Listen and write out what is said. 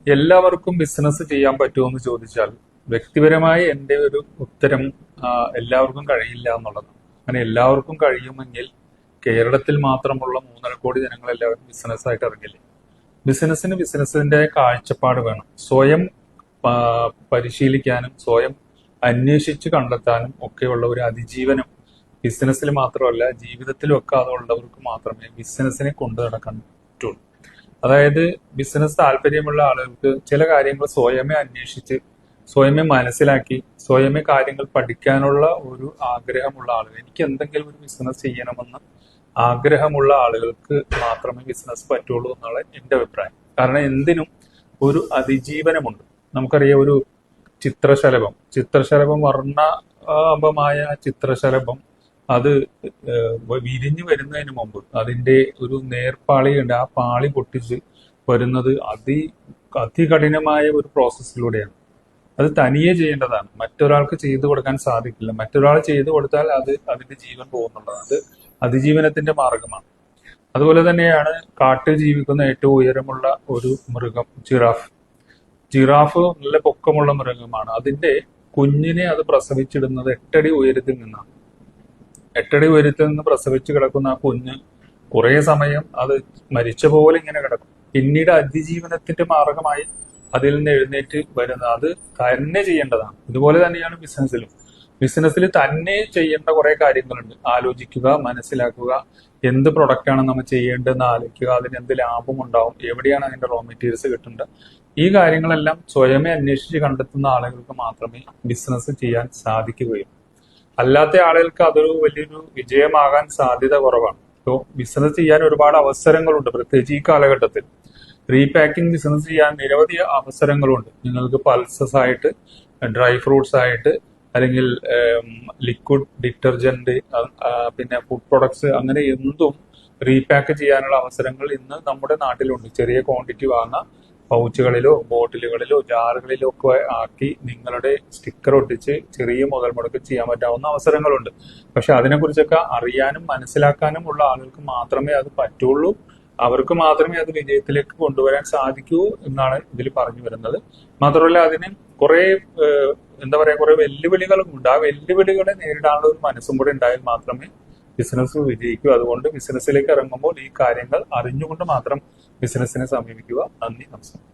എല്ലാവർക്കും ബിസിനസ് ചെയ്യാൻ പറ്റുമോ എന്ന് ചോദിച്ചാൽ വ്യക്തിപരമായി എൻ്റെ ഒരു ഉത്തരം എല്ലാവർക്കും കഴിയില്ല എന്നുള്ളതാണ്. അങ്ങനെ എല്ലാവർക്കും കഴിയുമെങ്കിൽ കേരളത്തിൽ മാത്രമുള്ള 3.5 കോടി ജനങ്ങളെല്ലാവരും ബിസിനസ്സായിട്ട് ഇറങ്ങില്ലേ? ബിസിനസിന്റെ കാഴ്ചപ്പാട് വേണം. സ്വയം പരിശീലിക്കാനും സ്വയം അന്വേഷിച്ച് കണ്ടെത്താനും ഒക്കെയുള്ള ഒരു അതിജീവനം ബിസിനസ്സിൽ മാത്രമല്ല ജീവിതത്തിലും ഒക്കെ അതുള്ളവർക്ക് മാത്രമേ ബിസിനസ്സിനെ കൊണ്ടു നടക്കാൻ പറ്റുള്ളൂ. അതായത് ബിസിനസ് താല്പര്യമുള്ള ആളുകൾക്ക് ചില കാര്യങ്ങൾ സ്വയമേ അന്വേഷിച്ച് സ്വയമേ മനസ്സിലാക്കി സ്വയമേ കാര്യങ്ങൾ പഠിക്കാനുള്ള ഒരു ആഗ്രഹമുള്ള ആളുകൾ, എനിക്ക് എന്തെങ്കിലും ഒരു ബിസിനസ് ചെയ്യണമെന്ന് ആഗ്രഹമുള്ള ആളുകൾക്ക് മാത്രമേ ബിസിനസ് പറ്റുള്ളൂ എന്നുള്ള എൻ്റെ അഭിപ്രായം. കാരണം എന്തിനും ഒരു അതിജീവനമുണ്ട്. നമുക്കറിയാം, ഒരു ചിത്രശലഭം വർണ്ണാഭമായ ചിത്രശലഭം അത് വിരിഞ്ഞു വരുന്നതിന് മുമ്പ് അതിന്റെ ഒരു നേർപ്പാളിയുണ്ട്. ആ പാളി പൊട്ടിച്ച് വരുന്നത് അതികഠിനമായ ഒരു പ്രോസസ്സിലൂടെയാണ്. അത് തനിയെ ചെയ്യേണ്ടതാണ്, മറ്റൊരാൾക്ക് ചെയ്തു കൊടുക്കാൻ സാധിക്കില്ല. മറ്റൊരാൾ ചെയ്തു കൊടുത്താൽ അതിന്റെ ജീവൻ പോകുന്നുള്ളത്. അത് അതിജീവനത്തിന്റെ മാർഗമാണ്. അതുപോലെ തന്നെയാണ് കാട്ടിൽ ജീവിക്കുന്ന ഏറ്റവും ഉയരമുള്ള ഒരു മൃഗം ജിറാഫ് നല്ല പൊക്കമുള്ള മൃഗമാണ്. അതിന്റെ കുഞ്ഞിനെ അത് പ്രസവിച്ചിടുന്നത് 8 അടി ഉയരത്തിൽ നിന്നാണ്. 8 അടി ഉയരത്തിൽ നിന്ന് പ്രസവിച്ച് കിടക്കുന്ന ആ കുഞ്ഞ് കുറെ സമയം അത് മരിച്ച പോലെ ഇങ്ങനെ കിടക്കും. പിന്നീട് അതിജീവനത്തിന്റെ മാർഗമായി അതിൽ നിന്ന് എഴുന്നേറ്റ് വരുന്നത് അത് തന്നെ ചെയ്യേണ്ടതാണ്. ഇതുപോലെ തന്നെയാണ് ബിസിനസ്സിൽ തന്നെ ചെയ്യേണ്ട കുറെ കാര്യങ്ങളുണ്ട്. ആലോചിക്കുക, മനസ്സിലാക്കുക, എന്ത് പ്രൊഡക്റ്റാണ് നമ്മൾ ചെയ്യേണ്ടതെന്ന് ആലോചിക്കുക, അതിന് എന്ത് ലാഭം ഉണ്ടാവും, എവിടെയാണ് അതിന്റെ റോ മെറ്റീരിയൽസ് കിട്ടേണ്ടത്, ഈ കാര്യങ്ങളെല്ലാം സ്വയമേ അന്വേഷിച്ച് കണ്ടെത്തുന്ന ആളുകൾക്ക് മാത്രമേ ബിസിനസ് ചെയ്യാൻ സാധിക്കുകയുള്ളൂ. അല്ലാത്ത ആളുകൾക്ക് അതൊരു വലിയൊരു വിജയമാകാൻ സാധ്യത കുറവാണ്. അപ്പോൾ ബിസിനസ് ചെയ്യാൻ ഒരുപാട് അവസരങ്ങളുണ്ട്. പ്രത്യേകിച്ച് ഈ കാലഘട്ടത്തിൽ റീപാക്കിംഗ് ബിസിനസ് ചെയ്യാൻ നിരവധി അവസരങ്ങളുണ്ട്. നിങ്ങൾക്ക് പൾസസ് ആയിട്ട്, ഡ്രൈ ഫ്രൂട്ട്സ് ആയിട്ട്, അല്ലെങ്കിൽ ലിക്വിഡ് ഡിറ്റർജന്റ്, പിന്നെ ഫുഡ് പ്രൊഡക്ട്സ്, അങ്ങനെ എന്തും റീപാക്ക് ചെയ്യാനുള്ള അവസരങ്ങൾ ഇന്ന് നമ്മുടെ നാട്ടിലുണ്ട്. ചെറിയ ക്വാണ്ടിറ്റി വാങ്ങാം, പൗച്ചുകളിലോ ബോട്ടിലുകളിലോ ജാറുകളിലോ ഒക്കെ ആക്കി നിങ്ങളുടെ സ്റ്റിക്കർ ഒട്ടിച്ച് ചെറിയ മുതൽ മുടക്ക് ചെയ്യാൻ പറ്റാവുന്ന അവസരങ്ങളുണ്ട്. പക്ഷെ അതിനെക്കുറിച്ചൊക്കെ അറിയാനും മനസ്സിലാക്കാനും ഉള്ള ആളുകൾക്ക് മാത്രമേ അത് പറ്റുള്ളൂ. അവർക്ക് മാത്രമേ അത് വിജയത്തിലേക്ക് കൊണ്ടുവരാൻ സാധിക്കൂ എന്നാണ് ഇതിൽ പറഞ്ഞു വരുന്നത്. മാത്രമല്ല, അതിന് കുറെ കുറെ വെല്ലുവിളികളും ഉണ്ട്. ആ വെല്ലുവിളികളെ നേരിടാനുള്ള ഒരു മനസ്സും കൂടെ ഉണ്ടായാൽ മാത്രമേ ബിസിനസ് വിജയിക്കൂ. അതുകൊണ്ട് ബിസിനസ്സിലേക്ക് ഇറങ്ങുമ്പോൾ ഈ കാര്യങ്ങൾ അറിഞ്ഞുകൊണ്ട് മാത്രം ബിസിനസ്സിനെ സമീപിക്കുക. നന്ദി, നമസ്കാരം.